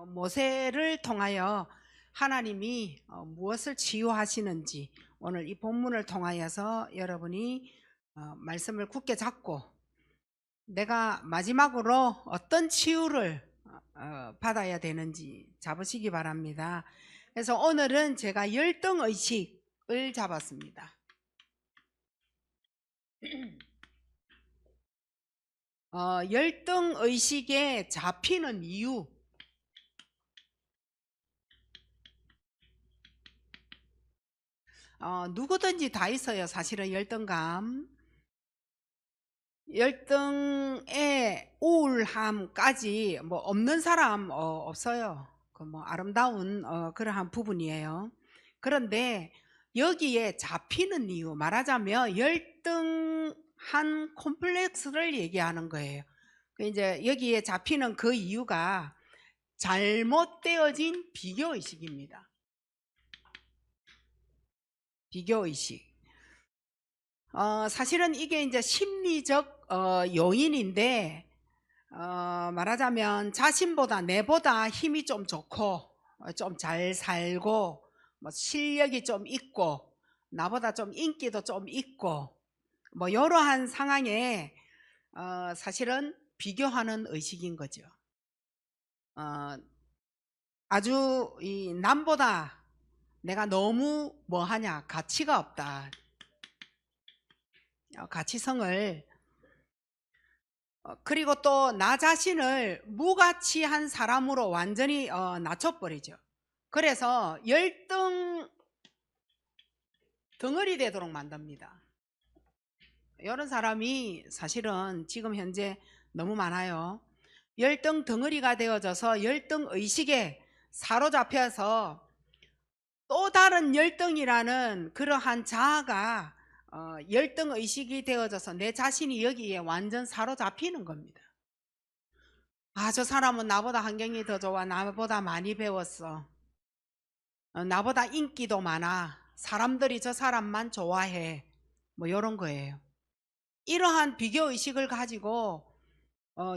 모세를 통하여 하나님이 무엇을 치유하시는지 오늘 이 본문을 통하여서 여러분이 말씀을 굳게 잡고 내가 마지막으로 어떤 치유를 받아야 되는지 잡으시기 바랍니다. 그래서 오늘은 제가 열등의식을 잡았습니다. 열등의식에 잡히는 이유, 누구든지 다 있어요. 사실은 열등감, 열등의 우울함까지 뭐 없는 사람 없어요. 그 뭐 아름다운 그러한 부분이에요. 그런데 여기에 잡히는 이유, 말하자면 열등한 콤플렉스를 얘기하는 거예요. 이제 여기에 잡히는 그 이유가 잘못되어진 비교의식입니다. 비교의식. 사실은 이게 이제 심리적 요인인데, 말하자면 자신보다 내보다 힘이 좀 좋고 좀 잘 살고 뭐 실력이 좀 있고 나보다 좀 인기도 좀 있고 뭐 이러한 상황에 사실은 비교하는 의식인 거죠. 아주 이 남보다 내가 너무 뭐하냐, 가치가 없다, 가치성을, 그리고 또 나 자신을 무가치한 사람으로 완전히 낮춰버리죠. 그래서 열등 덩어리 되도록 만듭니다. 이런 사람이 사실은 지금 현재 너무 많아요. 열등 덩어리가 되어져서 열등 의식에 사로잡혀서 또 다른 열등이라는 그러한 자아가 열등 의식이 되어져서 내 자신이 여기에 완전 사로잡히는 겁니다. 저 사람은 나보다 환경이 더 좋아, 나보다 많이 배웠어, 나보다 인기도 많아, 사람들이 저 사람만 좋아해, 뭐 이런 거예요. 이러한 비교의식을 가지고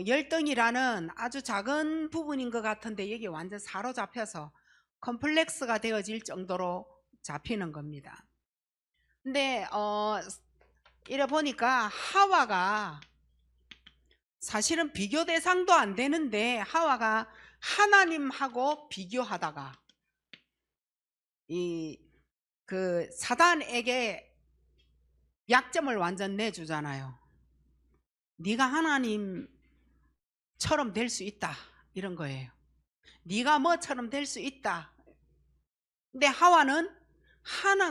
열등이라는 아주 작은 부분인 것 같은데 여기 완전 사로잡혀서 컴플렉스가 되어질 정도로 잡히는 겁니다. 근데 이래 보니까 하와가 사실은 비교 대상도 안 되는데 하와가 하나님하고 비교하다가 그 사단에게 약점을 완전 내주잖아요. 네가 하나님처럼 될 수 있다, 이런 거예요. 네가 뭐처럼 될 수 있다. 근데 하와는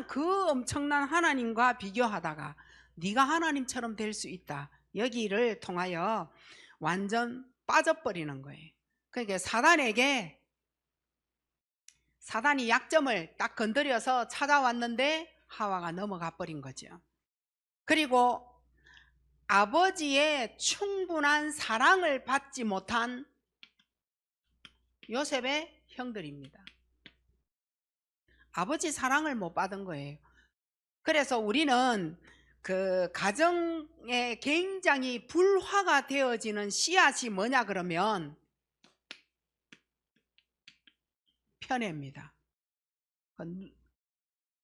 그 엄청난 하나님과 비교하다가 네가 하나님처럼 될 수 있다, 여기를 통하여 완전 빠져버리는 거예요. 그러니까 사단이 약점을 딱 건드려서 찾아왔는데 하와가 넘어가 버린 거죠. 그리고 아버지의 충분한 사랑을 받지 못한 요셉의 형들입니다. 아버지 사랑을 못 받은 거예요. 그래서 우리는 그 가정에 굉장히 불화가 되어지는 씨앗이 뭐냐 그러면 편애입니다.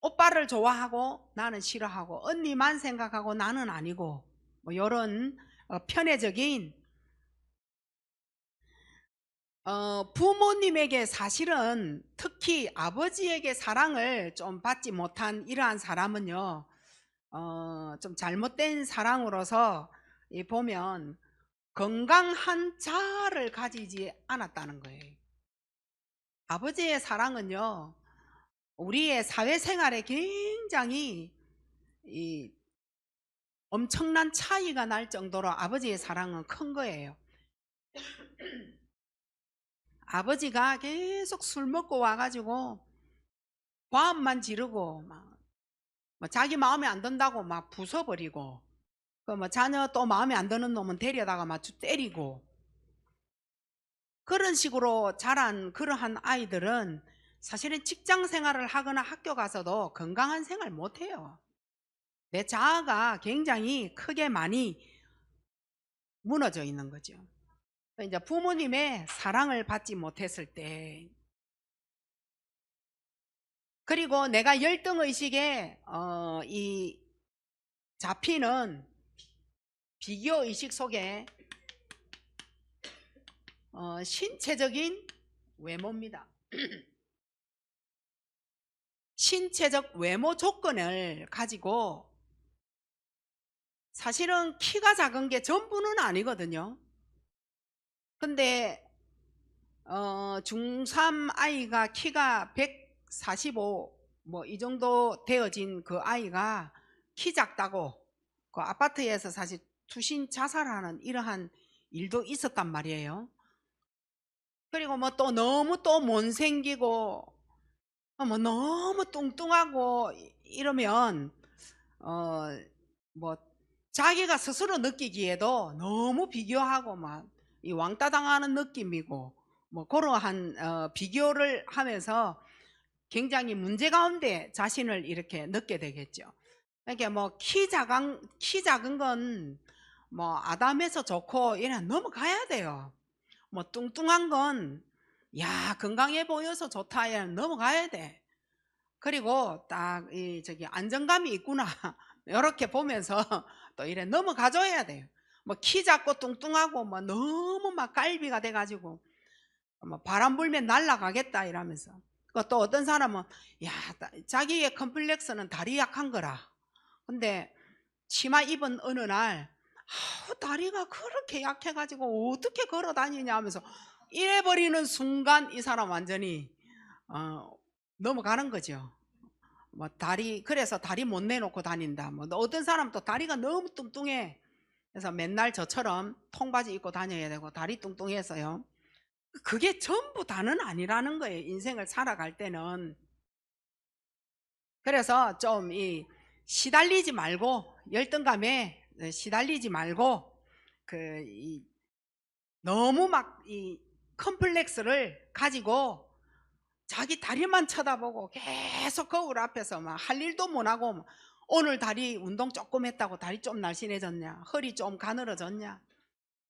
오빠를 좋아하고 나는 싫어하고 언니만 생각하고 나는 아니고 뭐 이런 편애적인 부모님에게 사실은 특히 아버지에게 사랑을 좀 받지 못한 이러한 사람은요, 좀 잘못된 사랑으로서 보면 건강한 자아를 가지지 않았다는 거예요. 아버지의 사랑은요, 우리의 사회생활에 굉장히 엄청난 차이가 날 정도로 아버지의 사랑은 큰 거예요. 아버지가 계속 술 먹고 와가지고 과음만 지르고 뭐 자기 마음에 안 든다고 막 부숴버리고, 뭐 자녀 또 마음에 안 드는 놈은 데려다가 막 때리고, 그런 식으로 자란 그러한 아이들은 사실은 직장 생활을 하거나 학교 가서도 건강한 생활 못해요. 내 자아가 굉장히 크게 많이 무너져 있는 거죠. 이제 부모님의 사랑을 받지 못했을 때, 그리고 내가 열등의식에 이 잡히는 비교의식 속에 신체적인 외모입니다. 신체적 외모 조건을 가지고, 사실은 키가 작은 게 전부는 아니거든요. 근데 중3 아이가 키가 145 뭐 이 정도 되어진 그 아이가 키 작다고 그 아파트에서 사실 투신 자살하는 이러한 일도 있었단 말이에요. 그리고 뭐 또 너무 또 못생기고 뭐 너무 뚱뚱하고 이러면 뭐 자기가 스스로 느끼기에도 너무 비교하고 막 이 왕따 당하는 느낌이고 뭐 그러한 비교를 하면서 굉장히 문제 가운데 자신을 이렇게 넣게 되겠죠. 그러니까 뭐 키 작은 건 뭐 아담해서 좋고 이래 넘어가야 돼요. 뭐 뚱뚱한 건 야 건강해 보여서 좋다 이래 넘어가야 돼. 그리고 딱 이 저기 안정감이 있구나 이렇게 보면서 또 이래 넘어가줘야 돼요. 뭐 키 작고 뚱뚱하고 뭐 너무 막 갈비가 돼가지고 뭐 바람 불면 날아가겠다 이러면서, 또 어떤 사람은 야 자기의 컴플렉스는 다리 약한 거라. 근데 치마 입은 어느 날 다리가 그렇게 약해가지고 어떻게 걸어 다니냐 하면서 이래버리는 순간 이 사람 완전히 넘어가는 거죠. 뭐 다리, 그래서 다리 못 내놓고 다닌다. 뭐 어떤 사람 또 다리가 너무 뚱뚱해. 그래서 맨날 저처럼 통바지 입고 다녀야 되고 다리 뚱뚱해서요. 그게 전부 다는 아니라는 거예요. 인생을 살아갈 때는. 그래서 좀 시달리지 말고, 열등감에 시달리지 말고 너무 막 이 컴플렉스를 가지고 자기 다리만 쳐다보고 계속 거울 앞에서 막 할 일도 못하고 오늘 다리 운동 조금 했다고 다리 좀 날씬해졌냐, 허리 좀 가늘어졌냐,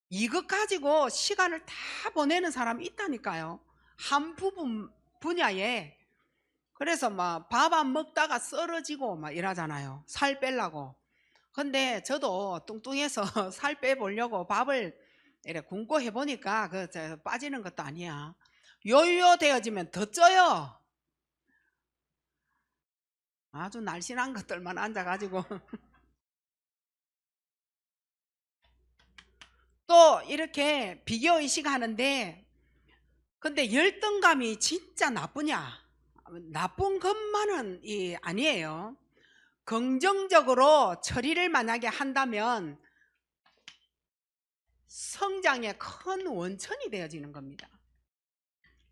이것 가지고 시간을 다 보내는 사람이 있다니까요. 한 분야에. 그래서 막 밥 안 먹다가 쓰러지고 막 이러잖아요. 살 빼려고. 근데 저도 뚱뚱해서 살 빼보려고 밥을 이렇게 굶고 해보니까 빠지는 것도 아니야. 요요되어지면 더 쪄요. 아주 날씬한 것들만 앉아가지고 또 이렇게 비교의식 하는데, 근데 열등감이 진짜 나쁘냐? 나쁜 것만은 아니에요. 긍정적으로 처리를 만약에 한다면 성장의 큰 원천이 되어지는 겁니다.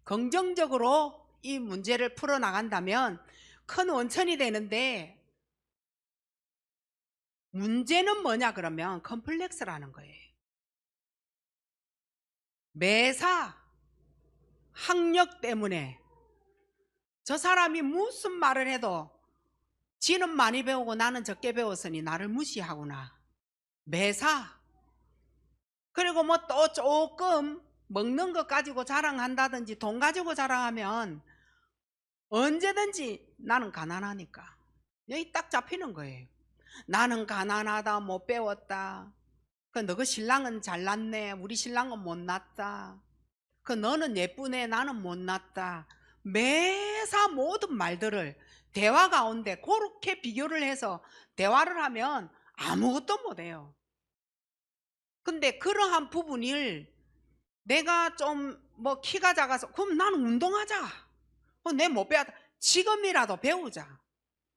긍정적으로 이 문제를 풀어나간다면 큰 원천이 되는데, 문제는 뭐냐 그러면 컴플렉스라는 거예요. 매사 학력 때문에 저 사람이 무슨 말을 해도 지는 많이 배우고 나는 적게 배웠으니 나를 무시하구나. 매사. 그리고 뭐 또 조금 먹는 것 가지고 자랑한다든지 돈 가지고 자랑하면 언제든지 나는 가난하니까 여기 딱 잡히는 거예요. 나는 가난하다, 못 배웠다, 너 그 신랑은 잘났네, 우리 신랑은 못났다, 너는 예쁘네, 나는 못났다. 매사 모든 말들을 대화 가운데 그렇게 비교를 해서 대화를 하면 아무것도 못해요. 근데 그러한 부분을 내가 좀 뭐 키가 작아서 그럼 나는 운동하자, 내 못 배웠다, 지금이라도 배우자,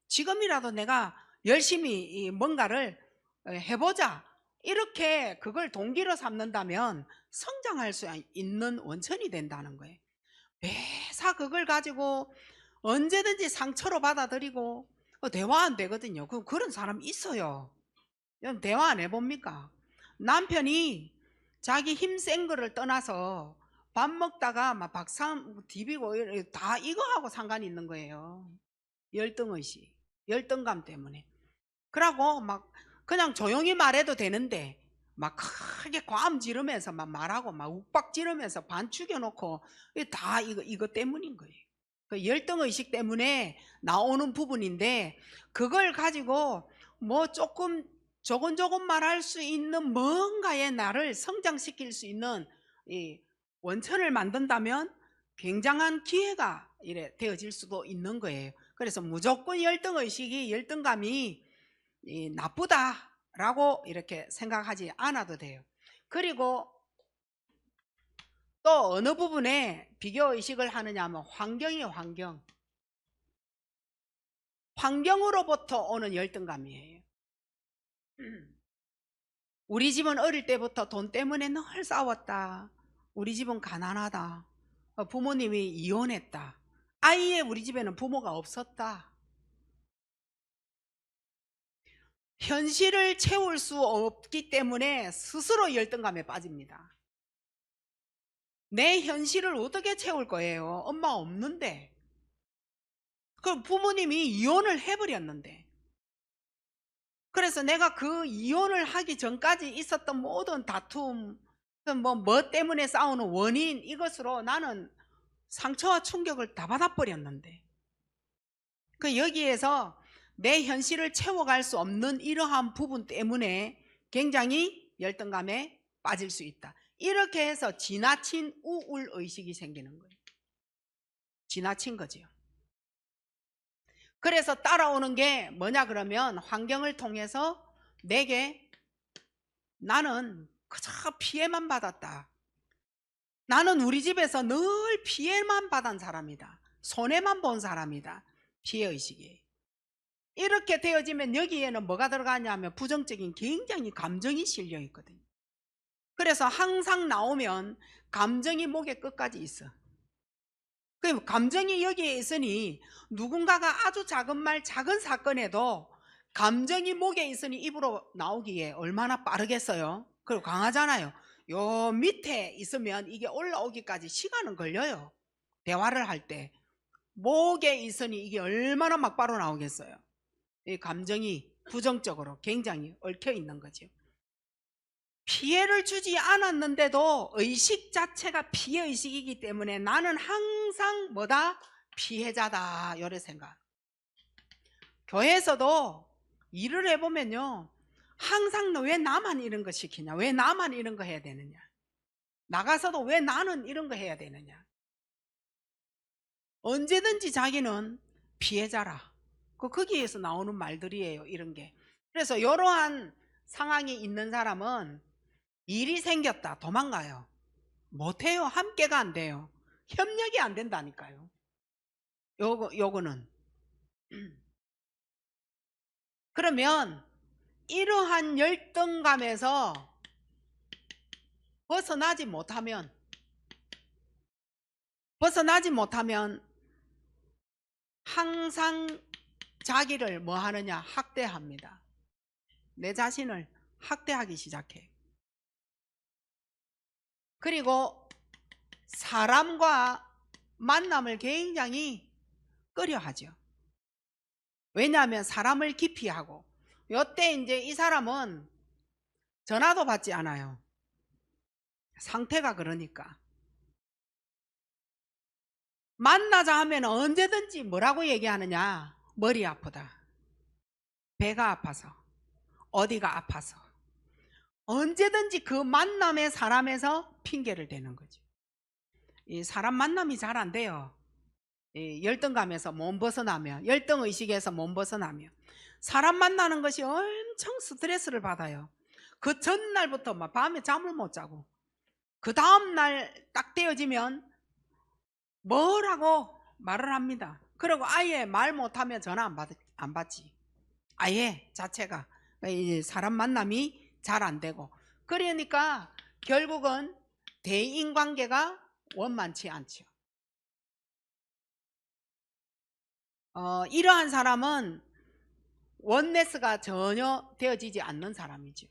지금이라도 내가 열심히 뭔가를 해보자, 이렇게 그걸 동기로 삼는다면 성장할 수 있는 원천이 된다는 거예요. 매사 그걸 가지고 언제든지 상처로 받아들이고 대화 안 되거든요. 그런 사람 있어요. 여러분 대화 안 해봅니까? 남편이 자기 힘센 거를 떠나서 밥 먹다가 막 박상 디비고 다 이거하고 상관이 있는 거예요. 열등의식, 열등감 때문에. 그러고 막 그냥 조용히 말해도 되는데 막 크게 과음 지르면서 막 말하고 막 욱박 지르면서 반 죽여놓고 다 이거 때문인 거예요. 그 열등의식 때문에 나오는 부분인데 그걸 가지고 뭐 조금 조곤조곤 말할 수 있는 뭔가의 나를 성장시킬 수 있는 이 원천을 만든다면 굉장한 기회가 이래 되어질 수도 있는 거예요. 그래서 무조건 열등의식이 열등감이 나쁘다라고 이렇게 생각하지 않아도 돼요. 그리고 또 어느 부분에 비교의식을 하느냐 하면 환경이에요. 환경으로부터 오는 열등감이에요. 우리 집은 어릴 때부터 돈 때문에 늘 싸웠다. 우리 집은 가난하다. 부모님이 이혼했다. 아예 우리 집에는 부모가 없었다. 현실을 채울 수 없기 때문에 스스로 열등감에 빠집니다. 내 현실을 어떻게 채울 거예요? 엄마 없는데. 그럼 부모님이 이혼을 해버렸는데. 그래서 내가 그 이혼을 하기 전까지 있었던 모든 다툼, 뭐 때문에 싸우는 원인, 이것으로 나는 상처와 충격을 다 받아버렸는데. 그 여기에서 내 현실을 채워갈 수 없는 이러한 부분 때문에 굉장히 열등감에 빠질 수 있다. 이렇게 해서 지나친 우울의식이 생기는 거예요. 지나친 거죠. 그래서 따라오는 게 뭐냐 그러면 환경을 통해서 내게 나는 그저 피해만 받았다. 나는 우리 집에서 늘 피해만 받은 사람이다. 손해만 본 사람이다. 피해의식이. 이렇게 되어지면 여기에는 뭐가 들어가냐면 부정적인 굉장히 감정이 실려 있거든요. 그래서 항상 나오면 감정이 목의 끝까지 있어. 그 감정이 여기에 있으니 누군가가 아주 작은 말, 작은 사건에도 감정이 목에 있으니 입으로 나오기에 얼마나 빠르겠어요. 그리고 강하잖아요. 요 밑에 있으면 이게 올라오기까지 시간은 걸려요. 대화를 할 때 목에 있으니 이게 얼마나 막바로 나오겠어요. 이 감정이 부정적으로 굉장히 얽혀 있는 거죠. 피해를 주지 않았는데도 의식 자체가 피해의식이기 때문에 나는 항상 뭐다? 피해자다. 이런 생각. 교회에서도 일을 해보면요, 항상 왜 나만 이런 거 시키냐, 왜 나만 이런 거 해야 되느냐, 나가서도 왜 나는 이런 거 해야 되느냐. 언제든지 자기는 피해자라. 거기에서 나오는 말들이에요, 이런 게. 그래서 이러한 상황이 있는 사람은 일이 생겼다 도망가요. 못해요. 함께가 안 돼요. 협력이 안 된다니까요. 요거는 그러면 이러한 열등감에서 벗어나지 못하면 항상 자기를 뭐 하느냐? 학대합니다. 내 자신을 학대하기 시작해. 그리고 사람과 만남을 굉장히 꺼려하죠. 왜냐하면 사람을 기피하고, 요때 이제 이 사람은 전화도 받지 않아요. 상태가 그러니까. 만나자 하면 언제든지 뭐라고 얘기하느냐? 머리 아프다, 배가 아파서, 어디가 아파서. 언제든지 그 만남의 사람에서 핑계를 대는 거죠. 이 사람 만남이 잘 안 돼요. 이 열등감에서 못 벗어나면, 열등의식에서 못 벗어나면 사람 만나는 것이 엄청 스트레스를 받아요. 그 전날부터 막 밤에 잠을 못 자고, 그 다음날 딱 되어지면 뭐라고 말을 합니다. 그리고 아예 말 못하면 전화 안 받지. 아예 자체가 사람 만남이 잘 안 되고, 그러니까 결국은 대인관계가 원만치 않죠. 이러한 사람은 원네스가 전혀 되어지지 않는 사람이죠.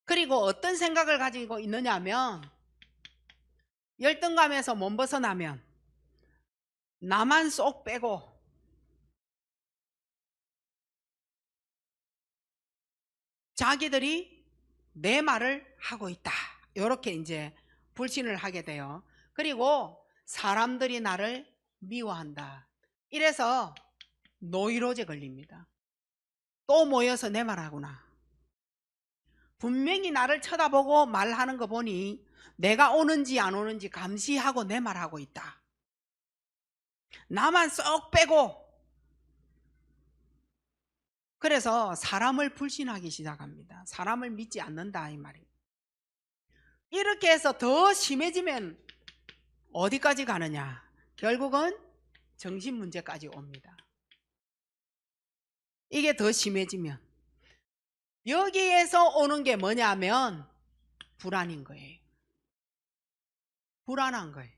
그리고 어떤 생각을 가지고 있느냐 하면, 열등감에서 못 벗어나면 나만 쏙 빼고 자기들이 내 말을 하고 있다. 이렇게 이제 불신을 하게 돼요. 그리고 사람들이 나를 미워한다. 이래서 노이로제 걸립니다. 또 모여서 내 말하구나. 분명히 나를 쳐다보고 말하는 거 보니 내가 오는지 안 오는지 감시하고 내 말하고 있다. 나만 쏙 빼고. 그래서 사람을 불신하기 시작합니다. 사람을 믿지 않는다 이 말이에요. 이렇게 해서 더 심해지면 어디까지 가느냐? 결국은 정신 문제까지 옵니다. 이게 더 심해지면 여기에서 오는 게 뭐냐면 불안인 거예요. 불안한 거예요.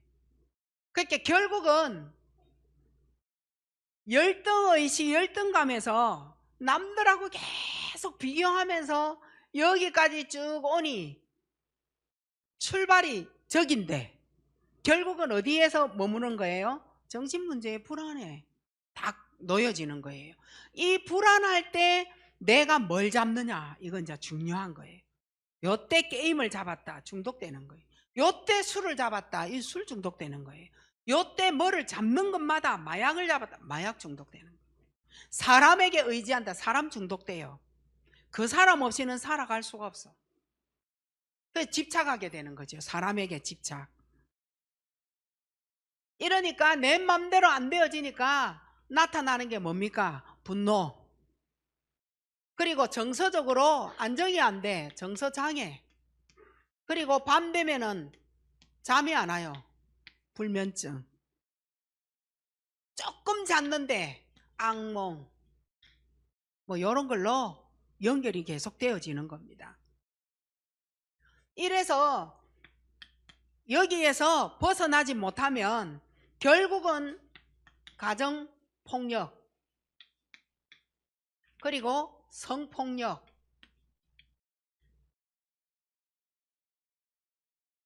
그러니까 결국은 열등의식, 열등감에서 남들하고 계속 비교하면서 여기까지 쭉 오니 출발이 저긴데 결국은 어디에서 머무는 거예요? 정신문제에 불안해 딱 놓여지는 거예요. 이 불안할 때 내가 뭘 잡느냐, 이건 이제 중요한 거예요. 요때 게임을 잡았다, 중독되는 거예요. 요때 술을 잡았다, 이 술 중독되는 거예요. 요때 뭐를 잡는 것마다 마약을 잡았다, 마약 중독되는 거예요. 사람에게 의지한다, 사람 중독돼요. 그 사람 없이는 살아갈 수가 없어. 그래서 집착하게 되는 거죠. 사람에게 집착. 이러니까 내 맘대로 안 되어지니까 나타나는 게 뭡니까? 분노. 그리고 정서적으로 안정이 안 돼. 정서장애. 그리고 밤 되면은 잠이 안 와요. 불면증. 조금 잤는데 악몽. 뭐 이런 걸로 연결이 계속 되어지는 겁니다. 이래서 여기에서 벗어나지 못하면 결국은 가정폭력 그리고 성폭력,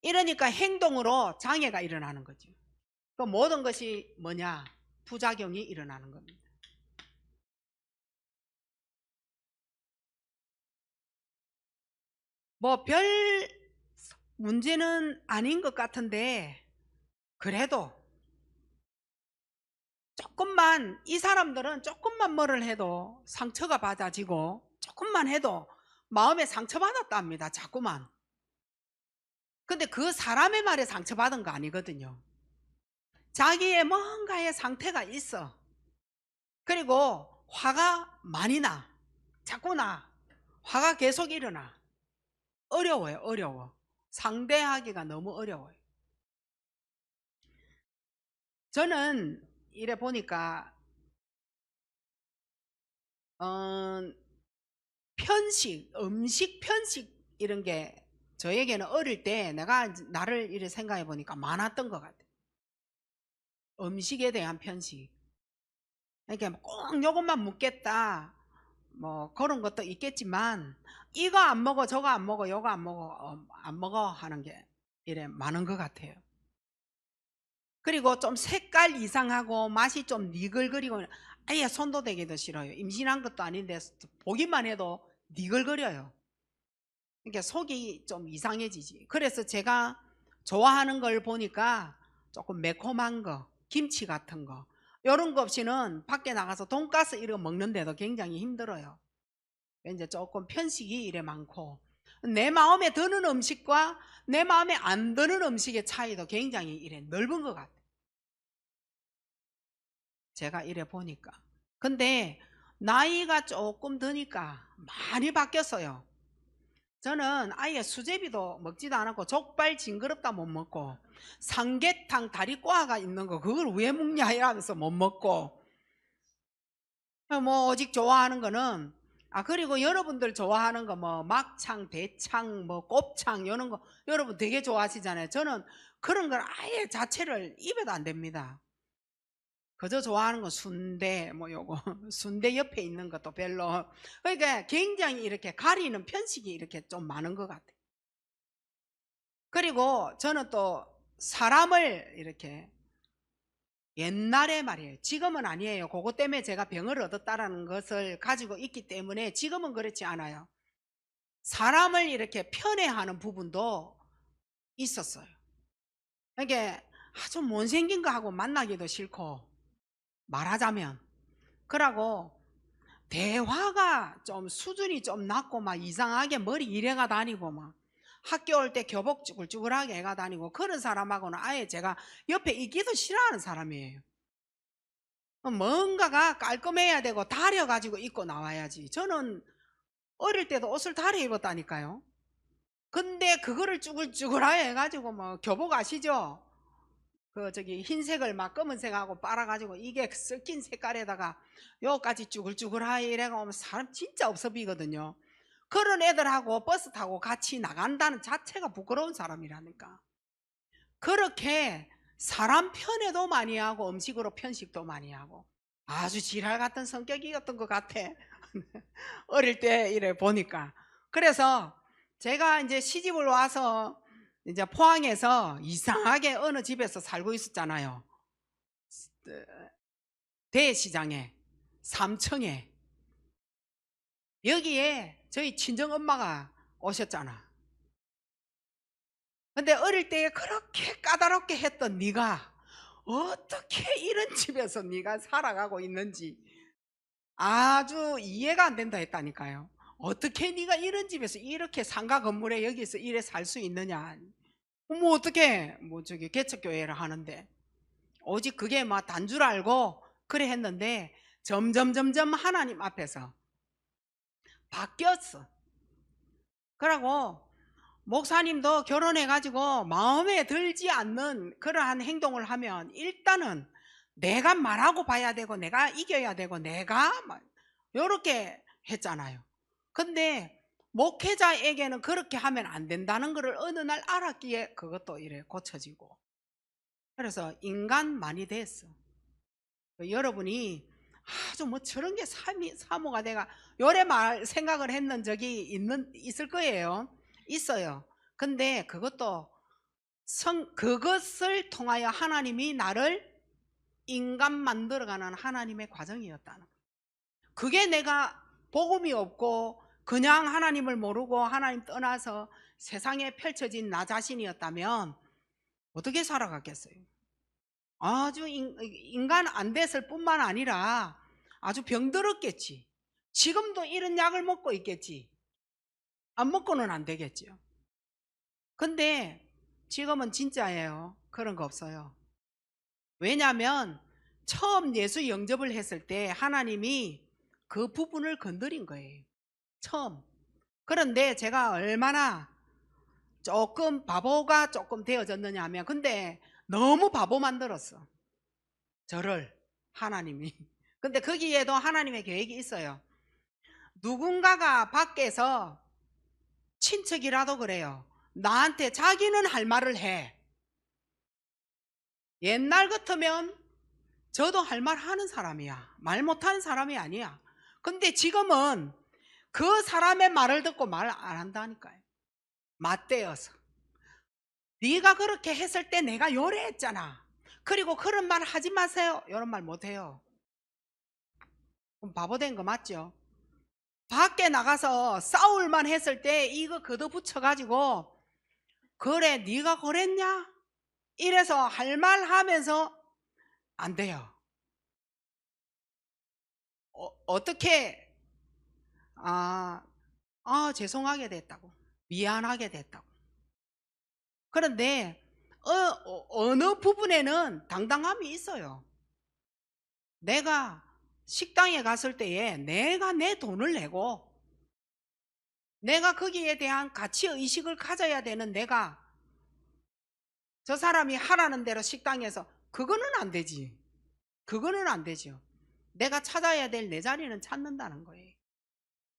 이러니까 행동으로 장애가 일어나는 거죠. 그 모든 것이 뭐냐? 부작용이 일어나는 겁니다. 뭐 별 문제는 아닌 것 같은데 그래도 조금만, 이 사람들은 조금만 뭐를 해도 상처가 받아지고 조금만 해도 마음에 상처받았다 합니다. 자꾸만. 근데 그 사람의 말에 상처받은 거 아니거든요. 자기의 뭔가의 상태가 있어. 그리고 화가 많이 나. 자꾸 나. 화가 계속 일어나. 어려워요. 어려워. 상대하기가 너무 어려워요. 저는 이래 보니까 편식, 음식 편식 이런 게 저에게는 어릴 때 내가 나를 이래 생각해 보니까 많았던 것 같아요. 음식에 대한 편식. 그러니까 꼭 요것만 묻겠다 뭐 그런 것도 있겠지만 이거 안 먹어 저거 안 먹어 요거 안 먹어 안 먹어 하는 게 이래 많은 것 같아요. 그리고 좀 색깔 이상하고 맛이 좀 니글거리고 아예 손도 대기도 싫어요. 임신한 것도 아닌데 보기만 해도 니글거려요. 그러니까 속이 좀 이상해지지. 그래서 제가 좋아하는 걸 보니까 조금 매콤한 거, 김치 같은 거 이런 거 없이는 밖에 나가서 돈가스 이런 거 먹는데도 굉장히 힘들어요. 이제 조금 편식이 이래 많고 내 마음에 드는 음식과 내 마음에 안 드는 음식의 차이도 굉장히 이래 넓은 것 같아요. 제가 이래 보니까. 근데 나이가 조금 드니까 많이 바뀌었어요. 저는 아예 수제비도 먹지도 않았고 족발 징그럽다 못 먹고 삼계탕 다리꼬아가 있는 거 그걸 왜 먹냐 이러면서 못 먹고 뭐 오직 좋아하는 거는 그리고 여러분들 좋아하는 거 뭐 막창, 대창, 뭐 곱창 이런 거 여러분 되게 좋아하시잖아요. 저는 그런 걸 아예 자체를 입에도 안 댑니다. 그저 좋아하는 건 순대 뭐 요거 순대 옆에 있는 것도 별로. 그러니까 굉장히 이렇게 가리는 편식이 이렇게 좀 많은 것 같아요. 그리고 저는 또 사람을 이렇게 옛날에 말이에요. 지금은 아니에요. 그것 때문에 제가 병을 얻었다라는 것을 가지고 있기 때문에 지금은 그렇지 않아요. 사람을 이렇게 편애하는 부분도 있었어요. 이게 아주 못생긴 거 하고 만나기도 싫고, 말하자면 그러고 대화가 좀 수준이 좀 낮고 막 이상하게 머리 이래가 다니고 막 학교 올 때 교복 쭈글쭈글하게 해가 다니고 그런 사람하고는 아예 제가 옆에 있기도 싫어하는 사람이에요. 뭔가가 깔끔해야 되고 다려가지고 입고 나와야지. 저는 어릴 때도 옷을 다려 입었다니까요. 근데 그거를 쭈글쭈글하게 해가지고 뭐 교복 아시죠? 그 저기 흰색을 막 검은색하고 빨아가지고 이게 섞인 색깔에다가 요까지 쭈글쭈글하게 이래가 오면 사람 진짜 없어 보이거든요. 그런 애들하고 버스 타고 같이 나간다는 자체가 부끄러운 사람이라니까. 그렇게 사람 편애도 많이 하고 음식으로 편식도 많이 하고 아주 지랄 같은 성격이었던 것 같아. 어릴 때 이래 보니까. 그래서 제가 이제 시집을 와서 이제 포항에서 이상하게 어느 집에서 살고 있었잖아요. 대시장에 3층에 여기에 저희 친정 엄마가 오셨잖아. 근데 어릴 때 그렇게 까다롭게 했던 네가 어떻게 이런 집에서 네가 살아가고 있는지 아주 이해가 안 된다 했다니까요. 어떻게 네가 이런 집에서 이렇게 상가 건물에 여기서 이래 살 수 있느냐. 뭐 어떻게 뭐 저기 개척교회를 하는데 오직 그게 막 단 줄 알고 그래 했는데 점점 하나님 앞에서 바뀌었어. 그러고 목사님도 결혼해가지고 마음에 들지 않는 그러한 행동을 하면 일단은 내가 말하고 봐야 되고 내가 이겨야 되고 내가 이렇게 했잖아요. 근데 목회자에게는 그렇게 하면 안 된다는 것을 어느 날 알았기에 그것도 이래 고쳐지고. 그래서 인간 많이 됐어. 여러분이 아주 뭐 저런 게 사모가 내가 요래 말 생각을 했는 적이 있을 거예요. 있어요. 근데 그것도 그것을 통하여 하나님이 나를 인간 만들어가는 하나님의 과정이었다는 거예요. 그게 내가 복음이 없고 그냥 하나님을 모르고 하나님 떠나서 세상에 펼쳐진 나 자신이었다면 어떻게 살아갔겠어요? 아주 인간 안 됐을 뿐만 아니라 아주 병들었겠지. 지금도 이런 약을 먹고 있겠지. 안 먹고는 안 되겠지요. 근데 지금은 진짜예요. 그런 거 없어요. 왜냐하면 처음 예수 영접을 했을 때 하나님이 그 부분을 건드린 거예요. 처음. 그런데 제가 얼마나 조금 바보가 조금 되어졌느냐 하면 근데 너무 바보 만들었어. 저를 하나님이. 근데 거기에도 하나님의 계획이 있어요. 누군가가 밖에서 친척이라도 그래요. 나한테 자기는 할 말을 해. 옛날 같으면 저도 할 말 하는 사람이야. 말 못하는 사람이 아니야. 근데 지금은 그 사람의 말을 듣고 말 안 한다니까요. 맞대어서. 네가 그렇게 했을 때 내가 요래했잖아. 그리고 그런 말 하지 마세요. 이런 말 못해요. 그럼 바보 된 거 맞죠? 밖에 나가서 싸울만 했을 때 이거 걷어붙여가지고 그래 네가 그랬냐? 이래서 할 말 하면서 안 돼요. 어떻게 죄송하게 됐다고 미안하게 됐다고. 그런데 어느 부분에는 당당함이 있어요. 내가 식당에 갔을 때에 내가 내 돈을 내고 내가 거기에 대한 가치의식을 가져야 되는 내가 저 사람이 하라는 대로 식당에서 그거는 안 되지. 그거는 안 되죠. 내가 찾아야 될 내 자리는 찾는다는 거예요.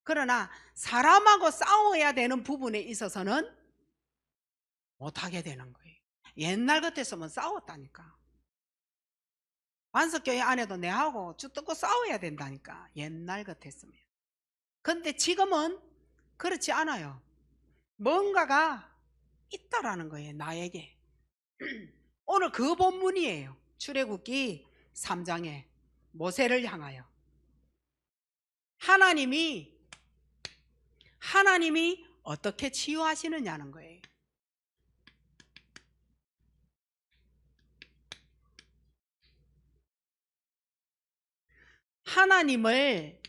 그러나 사람하고 싸워야 되는 부분에 있어서는 못하게 되는 거예요. 옛날 같았으면 싸웠다니까. 반석교회 안에도 내하고 죽뜯고 싸워야 된다니까. 옛날 같았으면. 근데 지금은 그렇지 않아요. 뭔가가 있다라는 거예요. 나에게. 오늘 그 본문이에요. 출애굽기 3장에 모세를 향하여 하나님이 어떻게 치유하시느냐는 거예요. 하나님을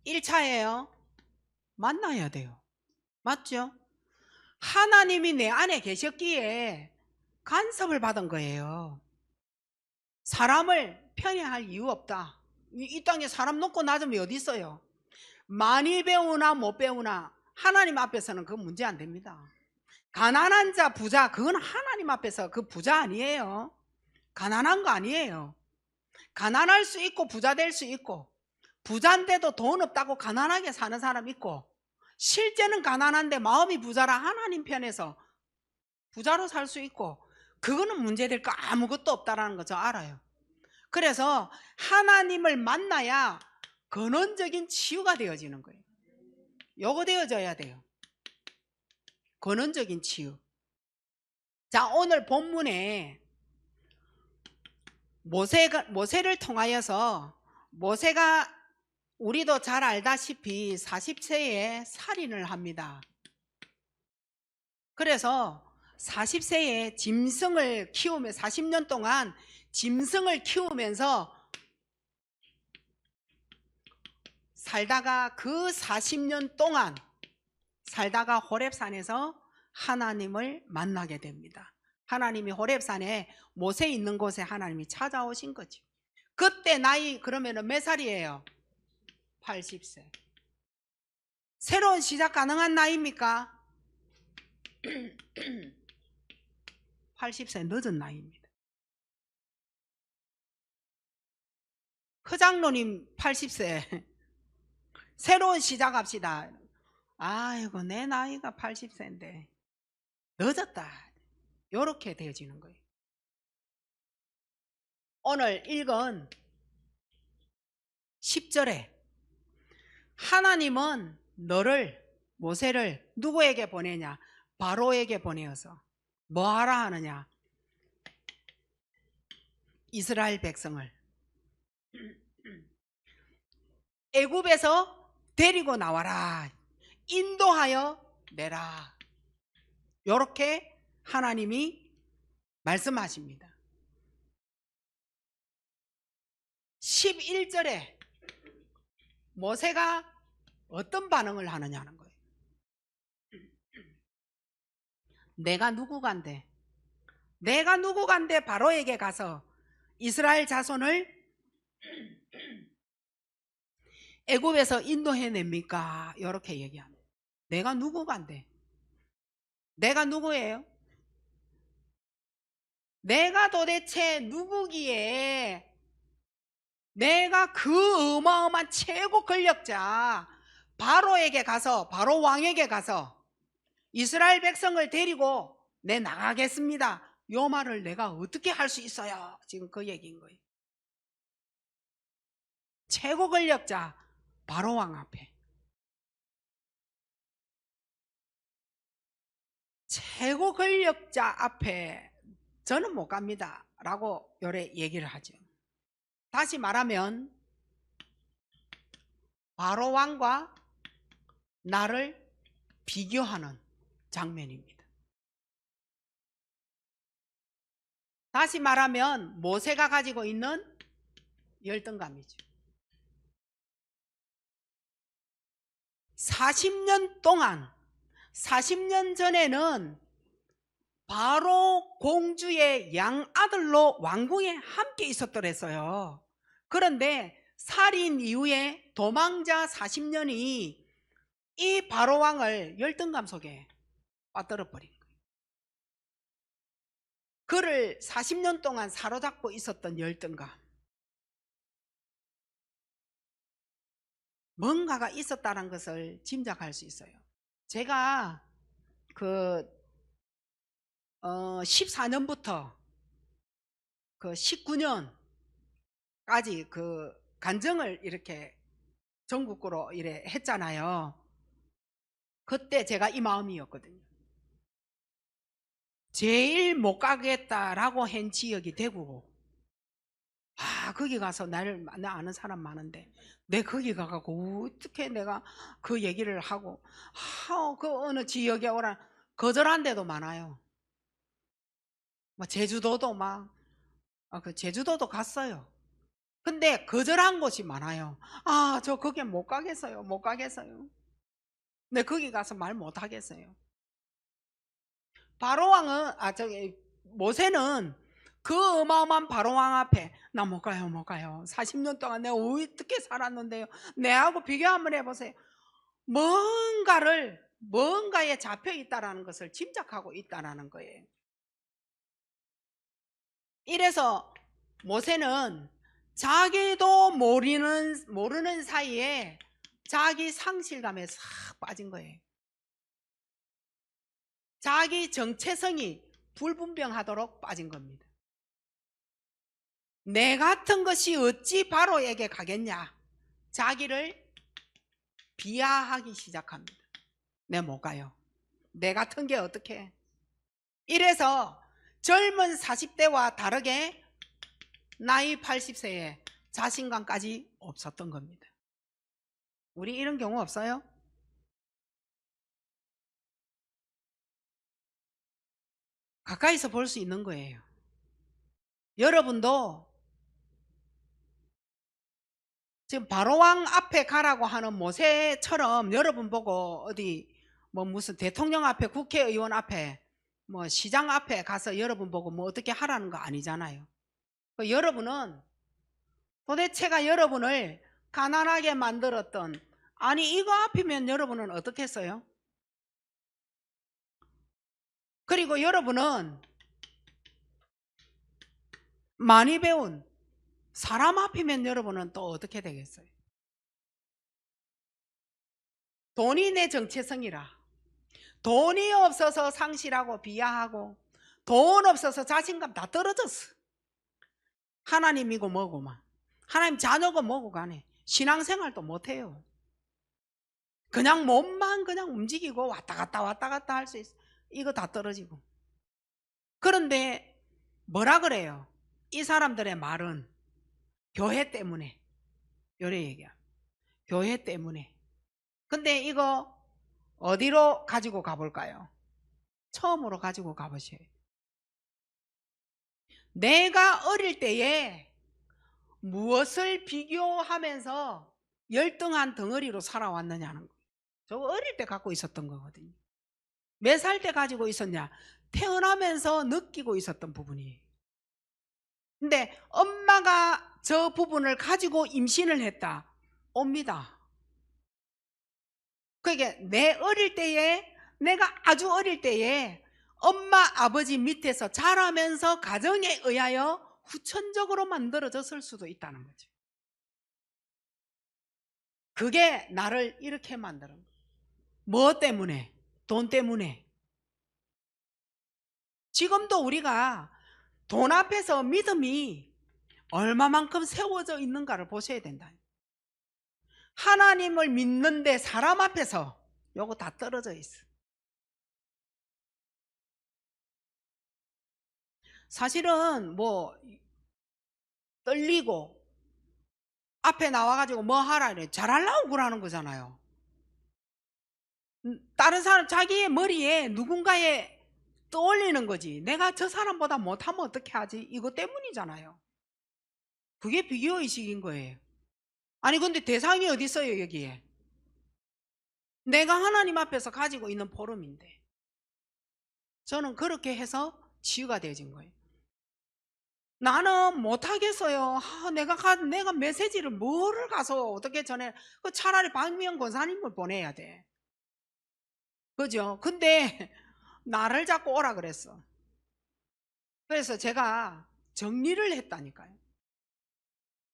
1차예요. 만나야 돼요. 맞죠? 하나님이 내 안에 계셨기에 간섭을 받은 거예요. 사람을 편애할 이유 없다. 이 땅에 사람 놓고 낮으면 어디 있어요? 많이 배우나 못 배우나 하나님 앞에서는 그 문제 안 됩니다. 가난한 자 부자 그건 하나님 앞에서 그 부자 아니에요. 가난한 거 아니에요. 가난할 수 있고 부자 될 수 있고 부자인데도 돈 없다고 가난하게 사는 사람 있고 실제는 가난한데 마음이 부자라 하나님 편에서 부자로 살 수 있고 그거는 문제될 거 아무것도 없다라는 거 저 알아요. 그래서 하나님을 만나야 근원적인 치유가 되어지는 거예요. 요거 되어져야 돼요. 근원적인 치유. 자, 오늘 본문에 모세를 통하여서 모세가 우리도 잘 알다시피 40세에 살인을 합니다. 그래서 40세에 짐승을 키우며 40년 동안 짐승을 키우면서 살다가 그 40년 동안 살다가 호렙산에서 하나님을 만나게 됩니다. 하나님이 호렙산에 모세 있는 곳에 하나님이 찾아오신 거죠. 그때 나이 그러면 몇 살이에요? 80세. 새로운 시작 가능한 나이입니까? 80세 늦은 나이입니다. 허장로님 80세 새로운 시작합시다. 아이고 내 나이가 80세인데 늦었다. 이렇게 되어지는 거예요. 오늘 읽은 10절에 하나님은 너를 모세를 누구에게 보내냐? 바로에게 보내어서 뭐 하라 하느냐? 이스라엘 백성을 애굽에서 데리고 나와라. 인도하여 내라. 이렇게 하나님이 말씀하십니다. 11절에 모세가 어떤 반응을 하느냐는 거예요. 내가 누구간데 바로에게 가서 이스라엘 자손을 애굽에서 인도해냅니까? 이렇게 얘기합니다. 내가 누구간데? 내가 누구예요? 내가 도대체 누구기에 내가 그 어마어마한 최고 권력자 바로에게 가서 바로 왕에게 가서 이스라엘 백성을 데리고 내 나가겠습니다. 요 말을 내가 어떻게 할 수 있어요? 지금 그 얘기인 거예요. 최고 권력자 바로 왕 앞에 최고 권력자 앞에 저는 못 갑니다 라고 요래 얘기를 하죠. 다시 말하면 바로 왕과 나를 비교하는 장면입니다. 다시 말하면 모세가 가지고 있는 열등감이죠. 40년 동안 40년 전에는 바로 공주의 양아들로 왕궁에 함께 있었더랬어요. 그런데 살인 이후에 도망자 40년이 이 바로 왕을 열등감 속에 빠뜨려 버린 거예요. 그를 40년 동안 사로잡고 있었던 열등감, 뭔가가 있었다는 것을 짐작할 수 있어요. 제가 14년부터 19년까지 간증을 이렇게 전국구로 이래 했잖아요. 그때 제가 이 마음이었거든요. 제일 못 가겠다라고 한 지역이 대구고, 거기 가서 나 아는 사람 많은데 내 거기 가고 어떻게 내가 그 얘기를 하고 그 어느 지역에 오라 거절한 데도 많아요. 뭐 제주도도 그 제주도도 갔어요. 근데 거절한 곳이 많아요. 저 거기 못 가겠어요. 못 가겠어요. 네, 거기 가서 말 못 하겠어요. 바로왕은 저기 모세는 그 어마어마한 바로왕 앞에 나 못 가요, 못 가요. 40년 동안 내가 어떻게 살았는데요. 내하고 비교 한번 해보세요. 뭔가에 잡혀 있다라는 것을 짐작하고 있다라는 거예요. 이래서 모세는 자기도 모르는 사이에 자기 상실감에 싹 빠진 거예요. 자기 정체성이 불분명하도록 빠진 겁니다. 내 같은 것이 어찌 바로에게 가겠냐. 자기를 비하하기 시작합니다. 내 못 가요. 내 같은 게 어떻게. 이래서 젊은 40대와 다르게 나이 80세에 자신감까지 없었던 겁니다. 우리 이런 경우 없어요? 가까이서 볼 수 있는 거예요. 여러분도 지금 바로왕 앞에 가라고 하는 모세처럼 여러분 보고 어디 무슨 대통령 앞에, 국회의원 앞에, 시장 앞에 가서 여러분 보고 어떻게 하라는 거 아니잖아요. 여러분은 도대체가 여러분을 가난하게 만들었던, 아니 이거 앞이면 여러분은 어떻게 했어요? 그리고 여러분은 많이 배운 사람 앞이면 여러분은 또 어떻게 되겠어요? 돈이 내 정체성이라. 돈이 없어서 상실하고 비하하고 돈 없어서 자신감 다 떨어졌어. 하나님이고 뭐고만. 하나님 자녀고 뭐고 간에 신앙생활도 못해요. 그냥 몸만 그냥 움직이고 왔다 갔다 할 수 있어. 이거 다 떨어지고. 그런데 뭐라 그래요? 이 사람들의 말은 교회 때문에. 요래 얘기야. 교회 때문에. 근데 이거 어디로 가지고 가볼까요? 처음으로 가지고 가보셔요. 내가 어릴 때에 무엇을 비교하면서 열등한 덩어리로 살아왔느냐는 거예요. 저거 어릴 때 갖고 있었던 거거든요. 몇 살 때 가지고 있었냐? 태어나면서 느끼고 있었던 부분이에요. 근데 엄마가 저 부분을 가지고 임신을 했다. 옵니다. 그게 내 어릴 때에, 내가 아주 어릴 때에 엄마 아버지 밑에서 자라면서 가정에 의하여 후천적으로 만들어졌을 수도 있다는 거죠. 그게 나를 이렇게 만드는 거예요. 뭐 때문에? 돈 때문에. 지금도 우리가 돈 앞에서 믿음이 얼마만큼 세워져 있는가를 보셔야 된다. 하나님을 믿는데 사람 앞에서 요거 다 떨어져 있어. 사실은 떨리고 앞에 나와가지고 뭐 하라 이래 잘하려고 그러는 거잖아요. 다른 사람 자기의 머리에 누군가에 떠올리는 거지. 내가 저 사람보다 못하면 어떻게 하지? 이거 때문이잖아요. 그게 비교의식인 거예요. 아니 근데 대상이 어디 있어요 여기에? 내가 하나님 앞에서 가지고 있는 보름인데 저는 그렇게 해서 치유가 되어진 거예요. 나는 못하겠어요. 내가 메시지를 뭐를 가서 어떻게 전해? 차라리 박미영 권사님을 보내야 돼. 그죠? 근데 나를 자꾸 오라 그랬어. 그래서 제가 정리를 했다니까요.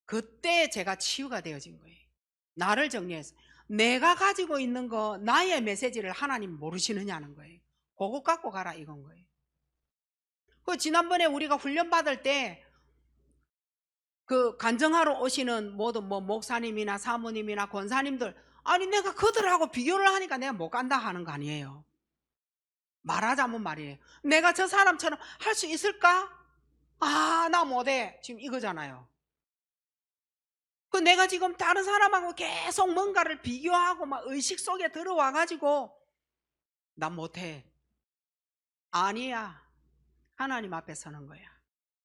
그때 제가 치유가 되어진 거예요. 나를 정리해서 내가 가지고 있는 거 나의 메시지를 하나님 모르시느냐는 거예요. 그거 갖고 가라 이건 거예요. 지난번에 우리가 훈련 받을 때 그 간증하러 오시는 모든 목사님이나 사모님이나 권사님들, 아니 내가 그들하고 비교를 하니까 내가 못 간다 하는 거 아니에요. 말하자면 말이에요. 내가 저 사람처럼 할 수 있을까? 나 못해. 지금 이거잖아요. 그 내가 지금 다른 사람하고 계속 뭔가를 비교하고 막 의식 속에 들어와 가지고 난 못해. 아니야. 하나님 앞에 서는 거야.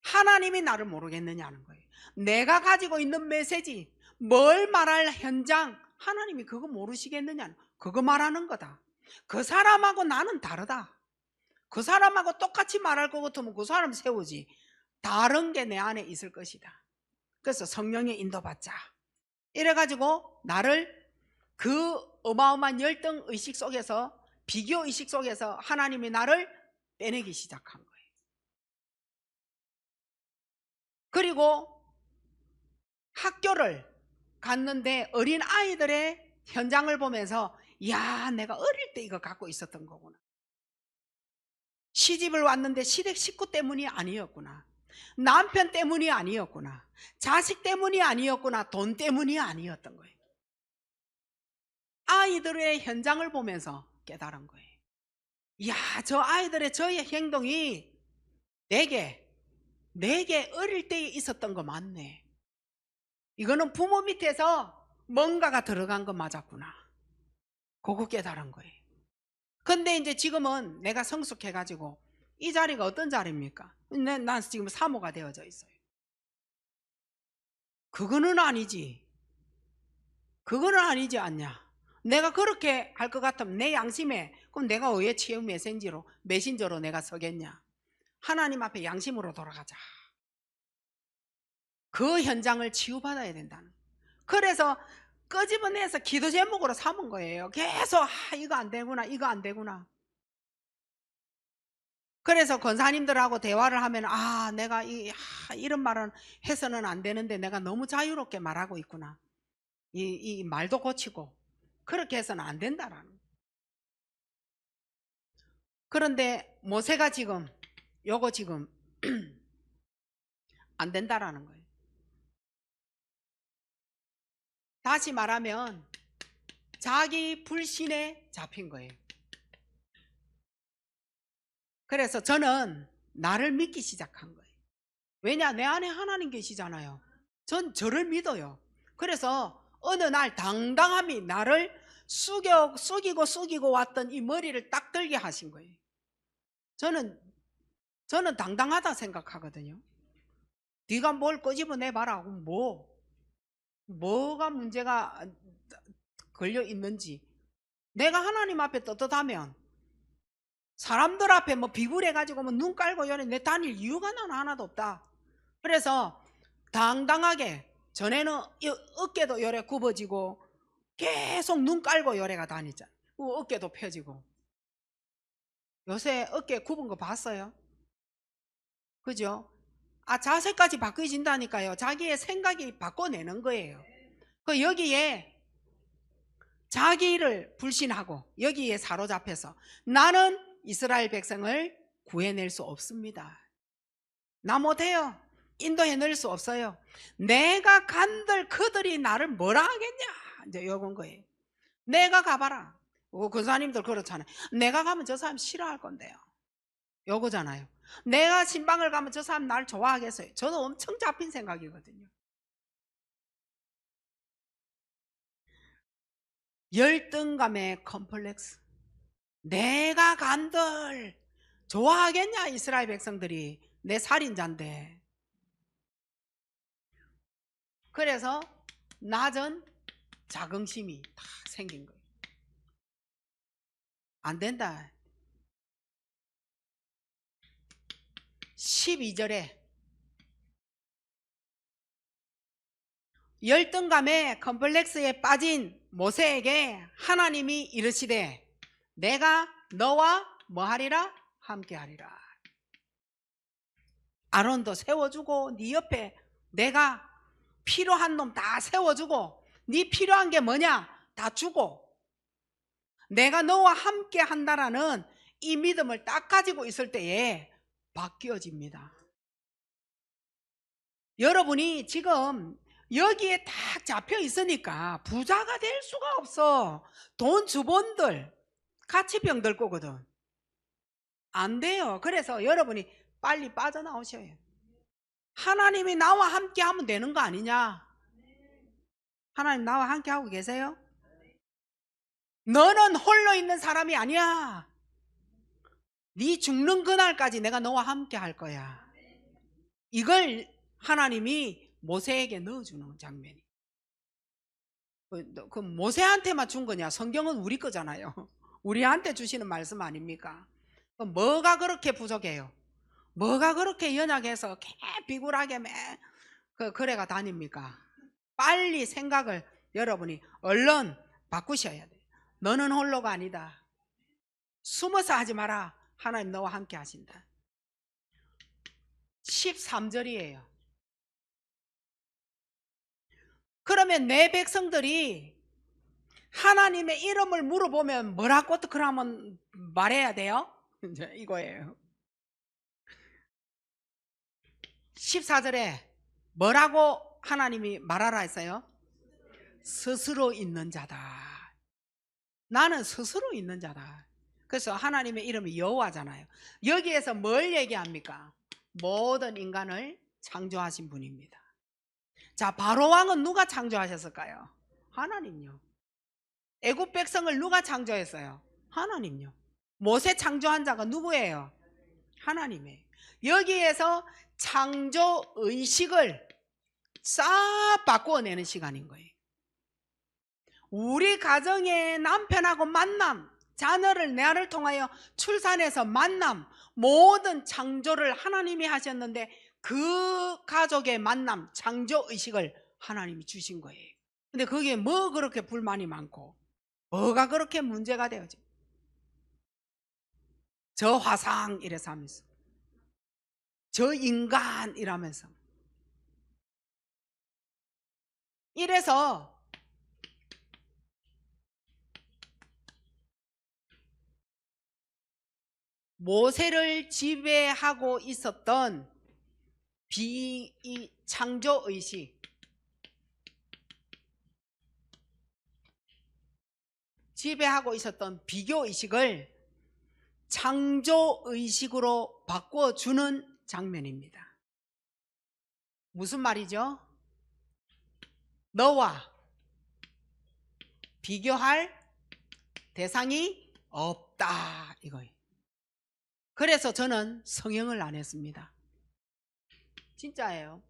하나님이 나를 모르겠느냐는 거예요. 내가 가지고 있는 메시지, 뭘 말할 현장, 하나님이 그거 모르시겠느냐는, 그거 말하는 거다. 그 사람하고 나는 다르다. 그 사람하고 똑같이 말할 것 같으면 그 사람 세우지. 다른 게 내 안에 있을 것이다. 그래서 성령의 인도받자. 이래가지고 나를 그 어마어마한 열등 의식 속에서, 비교 의식 속에서 하나님이 나를 빼내기 시작한 거예요. 그리고 학교를 갔는데 어린 아이들의 현장을 보면서, 야, 내가 어릴 때 이거 갖고 있었던 거구나. 시집을 왔는데 시댁 식구 때문이 아니었구나. 남편 때문이 아니었구나. 자식 때문이 아니었구나. 돈 때문이 아니었던 거예요. 아이들의 현장을 보면서 깨달은 거예요. 야, 저 아이들의 저의 행동이 내게 어릴 때 있었던 거 맞네. 이거는 부모 밑에서 뭔가가 들어간 거 맞았구나. 그거 깨달은 거예요. 근데 이제 지금은 내가 성숙해가지고 이 자리가 어떤 자리입니까? 난 지금 사모가 되어져 있어요. 그거는 아니지. 그거는 아니지 않냐. 내가 그렇게 할 것 같으면 내 양심에, 그럼 내가 왜 치유 메신저로 내가 서겠냐. 하나님 앞에 양심으로 돌아가자. 그 현장을 치유받아야 된다는. 그래서 끄집어내서 기도 제목으로 삼은 거예요. 계속 이거 안 되구나, 이거 안 되구나. 그래서 권사님들하고 대화를 하면, 내가 이런 말은 해서는 안 되는데 내가 너무 자유롭게 말하고 있구나. 이 말도 고치고 그렇게 해서는 안 된다라는. 그런데 모세가 지금 요거 지금 안 된다라는 거예요. 다시 말하면 자기 불신에 잡힌 거예요. 그래서 저는 나를 믿기 시작한 거예요. 왜냐, 내 안에 하나님 계시잖아요. 전 저를 믿어요. 그래서 어느 날 당당함이 나를 숙이고 왔던 이 머리를 딱 들게 하신 거예요. 저는 당당하다 생각하거든요. 네가 뭘 끄집어내봐라. 뭐가 문제가 걸려 있는지. 내가 하나님 앞에 떳떳하면 사람들 앞에 뭐 비굴해가지고 뭐 눈 깔고 요래 내 다닐 이유가 나는 하나도 없다. 그래서 당당하게, 전에는 어깨도 요래 굽어지고 계속 눈 깔고 요래가 다니잖아. 어깨도 펴지고. 요새 어깨 굽은 거 봤어요? 그죠? 자세까지 바뀌어진다니까요. 자기의 생각이 바꿔내는 거예요. 그 여기에 자기를 불신하고 여기에 사로잡혀서 나는 이스라엘 백성을 구해낼 수 없습니다. 나 못해요. 인도해낼 수 없어요. 내가 간들 그들이 나를 뭐라 하겠냐. 이제 요건 거예요. 내가 가봐라. 권사님들 그렇잖아요. 내가 가면 저 사람 싫어할 건데요. 요거잖아요. 내가 신방을 가면 저 사람 날 좋아하겠어요. 저도 엄청 잡힌 생각이거든요. 열등감의 컴플렉스. 내가 간들 좋아하겠냐. 이스라엘 백성들이 내 살인자인데. 그래서 낮은 자긍심이 딱 생긴 거예요. 안 된다. 12절에 열등감의 컴플렉스에 빠진 모세에게 하나님이 이르시되 내가 너와 뭐하리라? 함께하리라. 아론도 세워주고 네 옆에 내가 필요한 놈 다 세워주고 네 필요한 게 뭐냐? 다 주고 내가 너와 함께 한다라는 이 믿음을 딱 가지고 있을 때에 바뀌어집니다. 여러분이 지금 여기에 딱 잡혀 있으니까 부자가 될 수가 없어. 돈 주본들 같이 병들 거거든. 안 돼요. 그래서 여러분이 빨리 빠져나오셔요. 하나님이 나와 함께 하면 되는 거 아니냐. 하나님 나와 함께 하고 계세요? 너는 홀로 있는 사람이 아니야. 네 죽는 그날까지 내가 너와 함께 할 거야. 이걸 하나님이 모세에게 넣어주는 장면이. 그 모세한테만 준 거냐? 성경은 우리 거잖아요. 우리한테 주시는 말씀 아닙니까? 뭐가 그렇게 부족해요? 뭐가 그렇게 연약해서 비굴하게 그래가 다닙니까? 빨리 생각을 여러분이 얼른 바꾸셔야 돼요. 너는 홀로가 아니다. 숨어서 하지 마라. 하나님 너와 함께 하신다. 13절이에요. 그러면 내 백성들이 하나님의 이름을 물어보면 뭐라고 그러면 말해야 돼요? 이제 이거예요. 14절에 뭐라고 하나님이 말하라 했어요? 스스로 있는 자다. 나는 스스로 있는 자다. 그래서 하나님의 이름이 여호와잖아요. 여기에서 뭘 얘기합니까? 모든 인간을 창조하신 분입니다. 자, 바로 왕은 누가 창조하셨을까요? 하나님요. 애굽 백성을 누가 창조했어요? 하나님요. 모세 창조한 자가 누구예요? 하나님이에요. 여기에서 창조 의식을 싹 바꾸어내는 시간인 거예요. 우리 가정의 남편하고 만남, 자녀를 내 아를 통하여 출산해서 만남, 모든 창조를 하나님이 하셨는데 그 가족의 만남, 창조 의식을 하나님이 주신 거예요. 근데 거기에 뭐 그렇게 불만이 많고 뭐가 그렇게 문제가 되어져? 저 화상 이래서 하면서, 저 인간 이라면서. 이래서 모세를 지배하고 있었던 창조의식, 지배하고 있었던 비교의식을 창조의식으로 바꿔주는 장면입니다. 무슨 말이죠? 너와 비교할 대상이 없다 이거예요. 그래서 저는 성형을 안 했습니다. 진짜예요.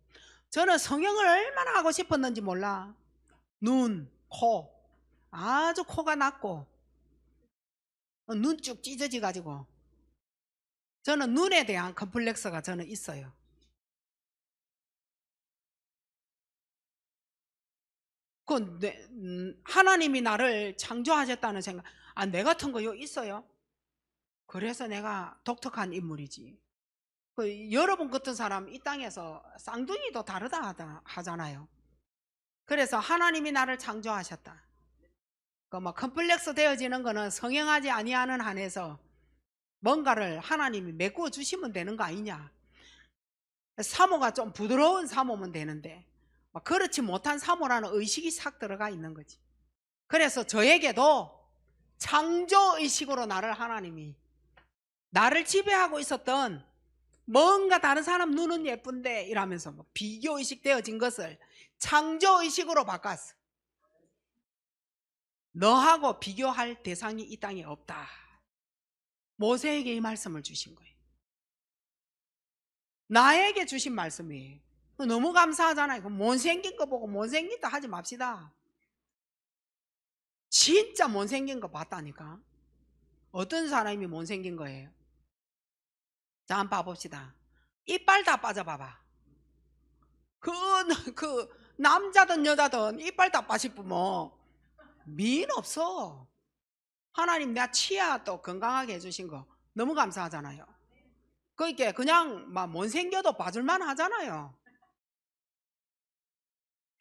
저는 성형을 얼마나 하고 싶었는지 몰라. 눈, 코, 아주 코가 낮고 눈 쭉 찢어져 가지고 저는 눈에 대한 컴플렉스가 저는 있어요. 하나님이 나를 창조하셨다는 생각, 내 같은 거 있어요. 그래서 내가 독특한 인물이지. 여러분 같은 사람 이 땅에서 쌍둥이도 다르다 하잖아요. 그래서 하나님이 나를 창조하셨다. 컴플렉스 되어지는 거는 성형하지 아니하는 한에서 뭔가를 하나님이 메꿔 주시면 되는 거 아니냐. 사모가 좀 부드러운 사모면 되는데 그렇지 못한 사모라는 의식이 싹 들어가 있는 거지. 그래서 저에게도 창조의식으로 하나님이 나를 지배하고 있었던 뭔가 다른 사람 눈은 예쁜데 이러면서 비교의식 되어진 것을 창조의식으로 바꿨어. 너하고 비교할 대상이 이 땅에 없다. 모세에게 이 말씀을 주신 거예요. 나에게 주신 말씀이에요. 너무 감사하잖아요. 못생긴 거 보고 못생긴다 하지 맙시다. 진짜 못생긴 거 봤다니까. 어떤 사람이 못생긴 거예요? 자, 한번 봐봅시다. 이빨 다 빠져봐봐. 그 남자든 여자든 이빨 다 빠지면 미인 없어. 하나님 내 치아 또 건강하게 해주신 거 너무 감사하잖아요. 그러니까 그냥 못생겨도 봐줄만 하잖아요.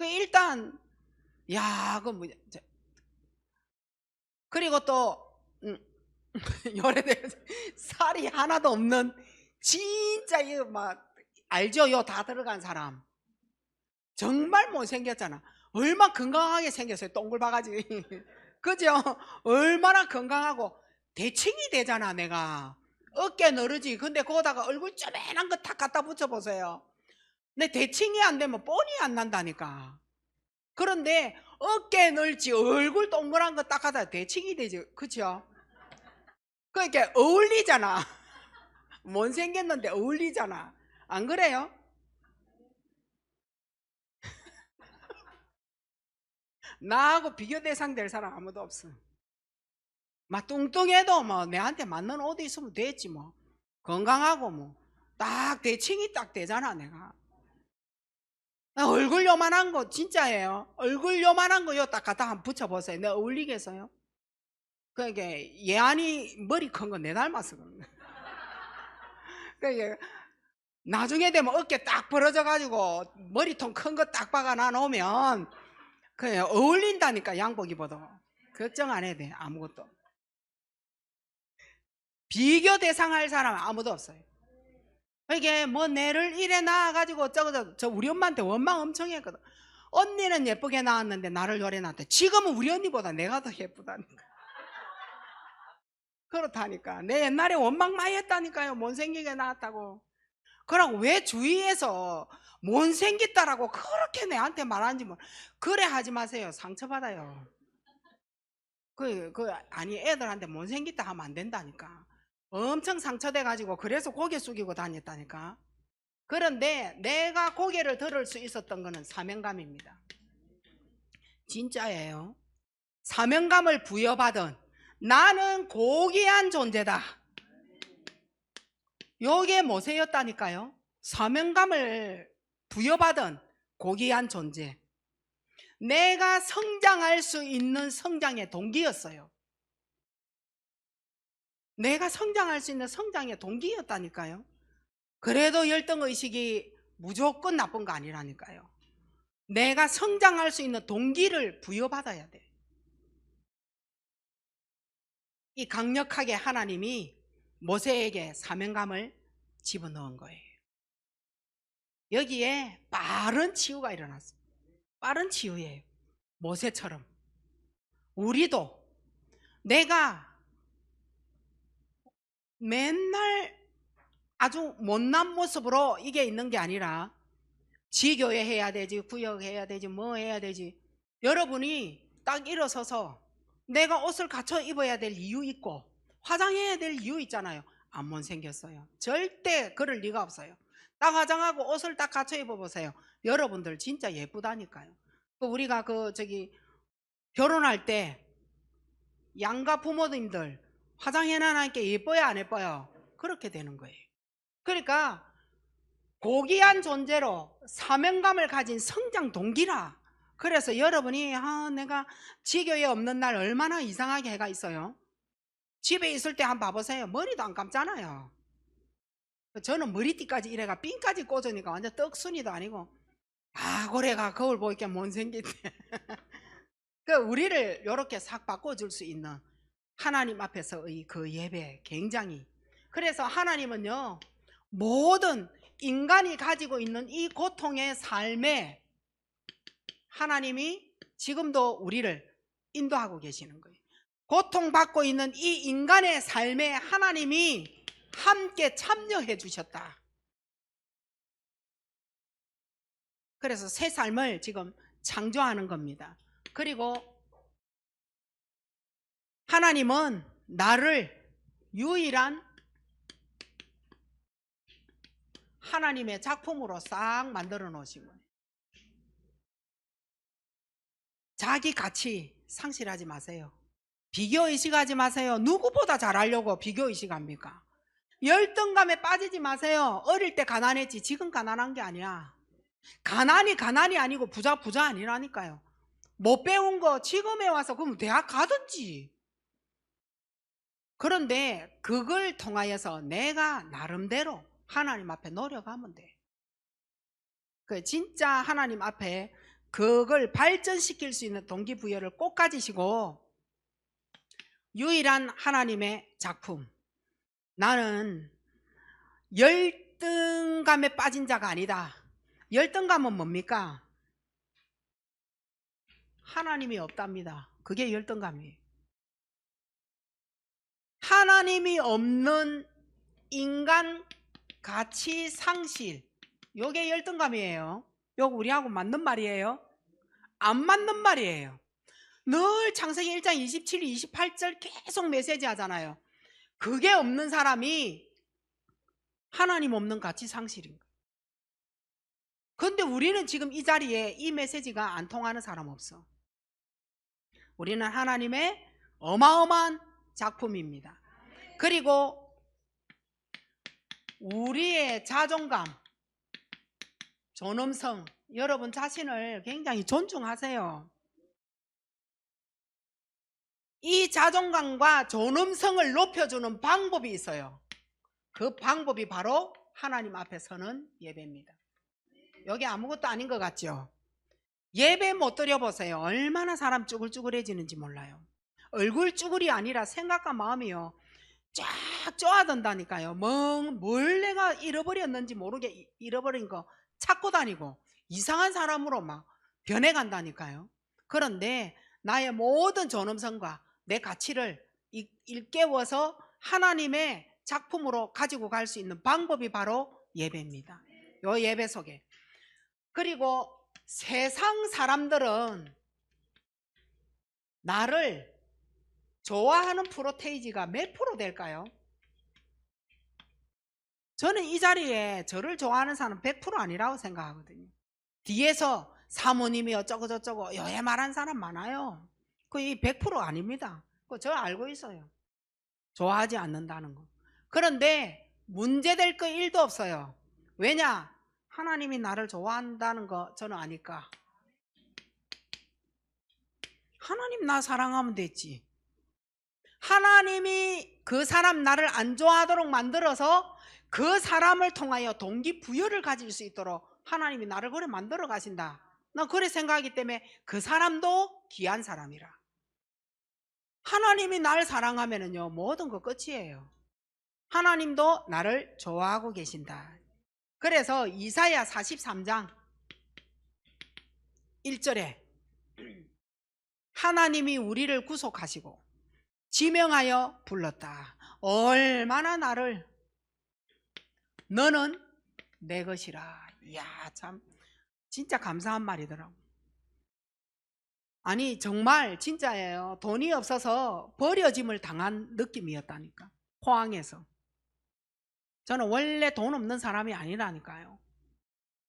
일단 그리고 또 요래돼 살이 하나도 없는 진짜 알죠? 요 다 들어간 사람 정말 못생겼잖아. 얼마나 건강하게 생겼어요. 동글바가지. 그죠? 얼마나 건강하고 대칭이 되잖아. 내가 어깨 너르지. 근데 거기다가 얼굴 쪼맨한 거 탁 갖다 붙여보세요. 근데 대칭이 안 되면 뻔히 안 난다니까. 그런데 어깨 넓지 얼굴 동그란 거 딱 하다 대칭이 되지. 그쵸? 그러니까 어울리잖아. 못생겼는데 어울리잖아. 안 그래요? 나하고 비교 대상 될 사람 아무도 없어. 막 뚱뚱해도 뭐 내한테 맞는 옷 있으면 됐지 뭐. 건강하고 뭐 딱 대칭이 딱 되잖아 내가. 얼굴 요만한 거 진짜예요. 얼굴 요만한 거 요 딱 갖다 한번 붙여보세요. 내가 어울리겠어요? 그러니까 예안이 머리 큰 거 내 닮았어. 그러니까 나중에 되면 어깨 딱 벌어져 가지고 머리통 큰 거 딱 박아 놔 놓으면 그래 어울린다니까. 양복 입어도 걱정 안 해도 돼. 아무것도 비교 대상할 사람 아무도 없어요. 이게 뭐 내를 이래 낳아가지고 어쩌고 저 우리 엄마한테 원망 엄청 했거든. 언니는 예쁘게 나왔는데 나를 요래 낳았대. 지금은 우리 언니보다 내가 더 예쁘다니까. 그렇다니까. 내 옛날에 원망 많이 했다니까요. 못생기게 나왔다고. 그러고 왜 주위에서 못생겼다라고 그렇게 내한테 말하는지 뭐. 그래 하지 마세요. 상처받아요. 아니 애들한테 못생겼다 하면 안 된다니까. 엄청 상처돼가지고 그래서 고개 숙이고 다녔다니까. 그런데 내가 고개를 들을 수 있었던 거는 사명감입니다. 진짜예요. 사명감을 부여받은 나는 고귀한 존재다. 요게 모세였다니까요. 사명감을 부여받은 고귀한 존재. 내가 성장할 수 있는 성장의 동기였어요. 내가 성장할 수 있는 성장의 동기였다니까요. 그래도 열등의식이 무조건 나쁜 거 아니라니까요. 내가 성장할 수 있는 동기를 부여받아야 돼. 이 강력하게 하나님이 모세에게 사명감을 집어넣은 거예요. 여기에 빠른 치유가 일어났어요. 빠른 치유예요. 모세처럼 우리도 내가 맨날 아주 못난 모습으로 이게 있는 게 아니라 지교회 해야 되지, 구역해야 되지, 뭐 해야 되지. 여러분이 딱 일어서서 내가 옷을 갖춰 입어야 될 이유 있고 화장해야 될 이유 있잖아요. 안 못생겼어요. 절대 그럴 리가 없어요. 딱 화장하고 옷을 딱 갖춰 입어보세요. 여러분들 진짜 예쁘다니까요. 우리가 결혼할 때 양가 부모님들 화장해놔니까 예뻐요 안 예뻐요? 그렇게 되는 거예요. 그러니까 고귀한 존재로 사명감을 가진 성장 동기라. 그래서 여러분이 내가 지교에 없는 날 얼마나 이상하게 해가 있어요. 집에 있을 때 한번 봐보세요. 머리도 안 감잖아요. 저는 머리띠까지 이래가 핀까지 꽂으니까 완전 떡순이도 아니고 고래가 거울 보니까 못생겼대. 우리를 이렇게 싹 바꿔줄 수 있는 하나님 앞에서의 그 예배 굉장히. 그래서 하나님은요 모든 인간이 가지고 있는 이 고통의 삶에 하나님이 지금도 우리를 인도하고 계시는 거예요. 고통받고 있는 이 인간의 삶에 하나님이 함께 참여해 주셨다. 그래서 새 삶을 지금 창조하는 겁니다. 그리고 하나님은 나를 유일한 하나님의 작품으로 싹 만들어 놓으신 거예요. 자기 가치 상실하지 마세요. 비교의식 하지 마세요. 누구보다 잘하려고 비교의식 합니까? 열등감에 빠지지 마세요. 어릴 때 가난했지 지금 가난한 게 아니야. 가난이 아니고 부자 아니라니까요. 못 배운 거 지금에 와서 그럼 대학 가든지. 그런데 그걸 통하여서 내가 나름대로 하나님 앞에 노력하면 돼. 진짜 하나님 앞에 그걸 발전시킬 수 있는 동기부여를 꼭 가지시고 유일한 하나님의 작품. 나는 열등감에 빠진 자가 아니다. 열등감은 뭡니까? 하나님이 없답니다. 그게 열등감이에요. 하나님이 없는 인간 가치 상실, 요게 열등감이에요. 요거 우리하고 맞는 말이에요? 안 맞는 말이에요. 늘 창세기 1장 27, 28절 계속 메시지 하잖아요. 그게 없는 사람이 하나님 없는 가치 상실인 거예요. 그런데 우리는 지금 이 자리에 이 메시지가 안 통하는 사람 없어. 우리는 하나님의 어마어마한 작품입니다. 그리고 우리의 자존감, 존엄성, 여러분 자신을 굉장히 존중하세요. 이 자존감과 존엄성을 높여주는 방법이 있어요. 그 방법이 바로 하나님 앞에 서는 예배입니다. 여기 아무것도 아닌 것 같죠? 예배 못 드려보세요. 얼마나 사람 쭈글쭈글해지는지 몰라요. 얼굴 쭈글이 아니라 생각과 마음이요 쫙 쪼아든다니까요. 뭘 내가 잃어버렸는지 모르게 잃어버린 거 찾고 다니고 이상한 사람으로 막 변해간다니까요. 그런데 나의 모든 존엄성과 내 가치를 일깨워서 하나님의 작품으로 가지고 갈 수 있는 방법이 바로 예배입니다. 요 예배 속에. 그리고 세상 사람들은 나를 좋아하는 프로테이지가 몇 프로 될까요? 저는 이 자리에 저를 좋아하는 사람은 100% 아니라고 생각하거든요. 뒤에서 사모님이 어쩌고 저쩌고 여해 말한 사람 많아요. 그이 100% 아닙니다. 그거 저 알고 있어요. 좋아하지 않는다는 거. 그런데 문제될 거 1도 없어요. 왜냐? 하나님이 나를 좋아한다는 거 저는 아니까. 하나님 나 사랑하면 됐지. 하나님이 그 사람 나를 안 좋아하도록 만들어서 그 사람을 통하여 동기부여를 가질 수 있도록 하나님이 나를 그래 만들어 가신다. 나 그래 생각하기 때문에 그 사람도 귀한 사람이라. 하나님이 나를 사랑하면은요 모든 거 끝이에요. 하나님도 나를 좋아하고 계신다. 그래서 이사야 43장 1절에 하나님이 우리를 구속하시고 지명하여 불렀다. 얼마나 나를 너는 내 것이라. 이야 참 진짜 감사한 말이더라고. 아니 정말 진짜예요. 돈이 없어서 버려짐을 당한 느낌이었다니까. 포항에서. 저는 원래 돈 없는 사람이 아니라니까요.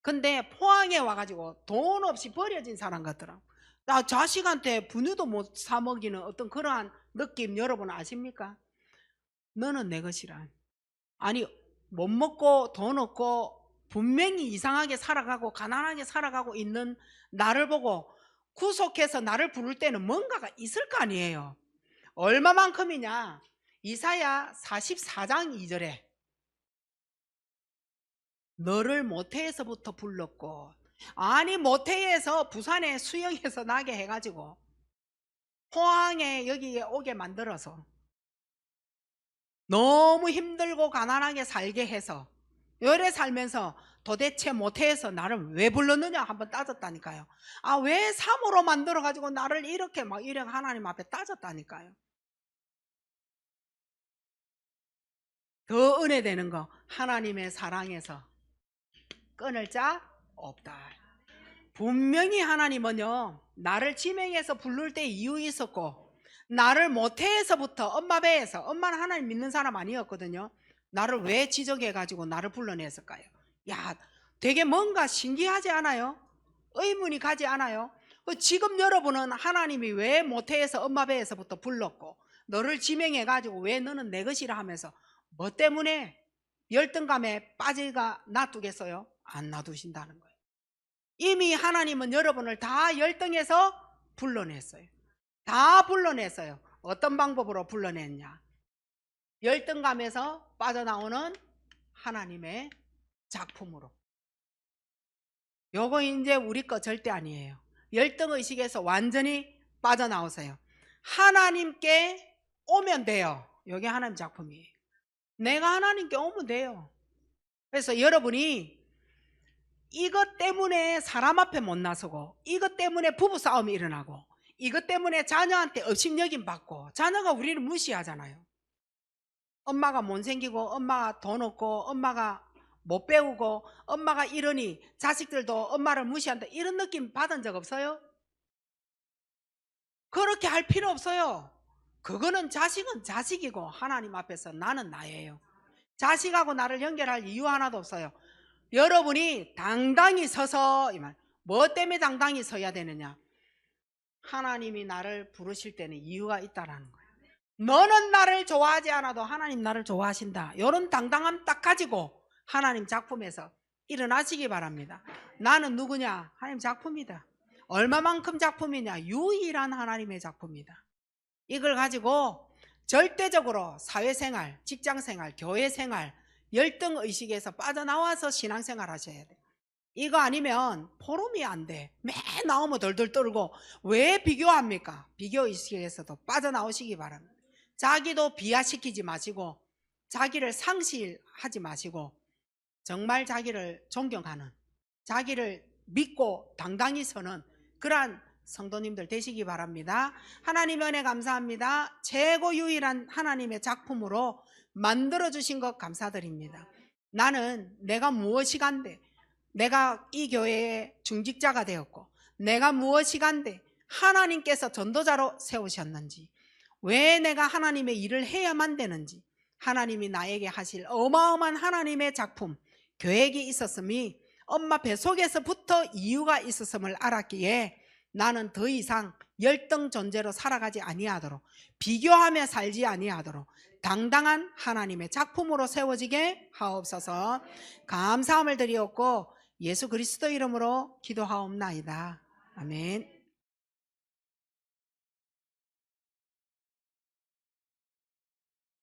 근데 포항에 와가지고 돈 없이 버려진 사람 같더라고. 나 자식한테 분유도 못 사 먹이는 어떤 그러한 느낌 여러분 아십니까? 너는 내 것이라. 아니 못 먹고 돈 없고 분명히 이상하게 살아가고 가난하게 살아가고 있는 나를 보고 구속해서 나를 부를 때는 뭔가가 있을 거 아니에요. 얼마만큼이냐? 이사야 44장 2절에 너를 모태에서부터 불렀고, 아니 모태에서 부산에 수영해서 나게 해가지고 포항에 여기에 오게 만들어서 너무 힘들고 가난하게 살게 해서 열에 살면서 도대체 모태에서 나를 왜 불렀느냐 한번 따졌다니까요. 아, 왜 삼으로 만들어 가지고 나를 이렇게 막 이렇게 하나님 앞에 따졌다니까요. 더 은혜 되는 거 하나님의 사랑에서 끊을 자 없다. 분명히 하나님은요 나를 지명해서 부를 때 이유 있었고, 나를 모태에서부터 엄마 배에서, 엄마는 하나님 믿는 사람 아니었거든요. 나를 왜 지적해 가지고 나를 불러냈을까요? 야, 되게 뭔가 신기하지 않아요? 의문이 가지 않아요? 지금 여러분은 하나님이 왜 모태에서 엄마 배에서부터 불렀고 너를 지명해 가지고 왜 너는 내 것이라 하면서 뭐 때문에 열등감에 빠지가 놔두겠어요? 안 놔두신다는 거예요. 이미 하나님은 여러분을 다 열등해서 불러냈어요. 다 불러냈어요. 어떤 방법으로 불러냈냐? 열등감에서 빠져나오는 하나님의 작품으로. 요거 이제 우리 거 절대 아니에요. 열등의식에서 완전히 빠져나오세요. 하나님께 오면 돼요. 요게 하나님 작품이에요. 내가 하나님께 오면 돼요. 그래서 여러분이 이것 때문에 사람 앞에 못 나서고, 이것 때문에 부부싸움이 일어나고, 이것 때문에 자녀한테 업신여김 받고, 자녀가 우리를 무시하잖아요. 엄마가 못생기고, 엄마가 돈 없고, 엄마가 못 배우고, 엄마가 이러니 자식들도 엄마를 무시한다, 이런 느낌 받은 적 없어요? 그렇게 할 필요 없어요. 그거는 자식은 자식이고 하나님 앞에서 나는 나예요. 자식하고 나를 연결할 이유 하나도 없어요. 여러분이 당당히 서서, 뭐 때문에 당당히 서야 되느냐? 하나님이 나를 부르실 때는 이유가 있다라는 거예요. 너는 나를 좋아하지 않아도 하나님 나를 좋아하신다. 이런 당당함 딱 가지고 하나님 작품에서 일어나시기 바랍니다. 나는 누구냐? 하나님 작품이다. 얼마만큼 작품이냐? 유일한 하나님의 작품이다. 이걸 가지고 절대적으로 사회생활, 직장생활, 교회생활, 열등의식에서 빠져나와서 신앙생활 하셔야 돼요. 이거 아니면 포럼이 안 돼. 매 나오면 덜덜 떨고. 왜 비교합니까? 비교의식에서도 빠져나오시기 바랍니다. 자기도 비하시키지 마시고, 자기를 상실하지 마시고, 정말 자기를 존경하는, 자기를 믿고 당당히 서는 그러한 성도님들 되시기 바랍니다. 하나님 은혜 감사합니다. 최고 유일한 하나님의 작품으로 만들어주신 것 감사드립니다. 나는 내가 무엇이 간데, 내가 이 교회의 중직자가 되었고, 내가 무엇이 간데 하나님께서 전도자로 세우셨는지, 왜 내가 하나님의 일을 해야만 되는지, 하나님이 나에게 하실 어마어마한 하나님의 작품, 계획이 있었음이 엄마 뱃속에서부터 이유가 있었음을 알았기에 나는 더 이상 열등 존재로 살아가지 아니하도록, 비교하며 살지 아니하도록 당당한 하나님의 작품으로 세워지게 하옵소서. 감사함을 드리옵고 예수 그리스도 이름으로 기도하옵나이다. 아멘.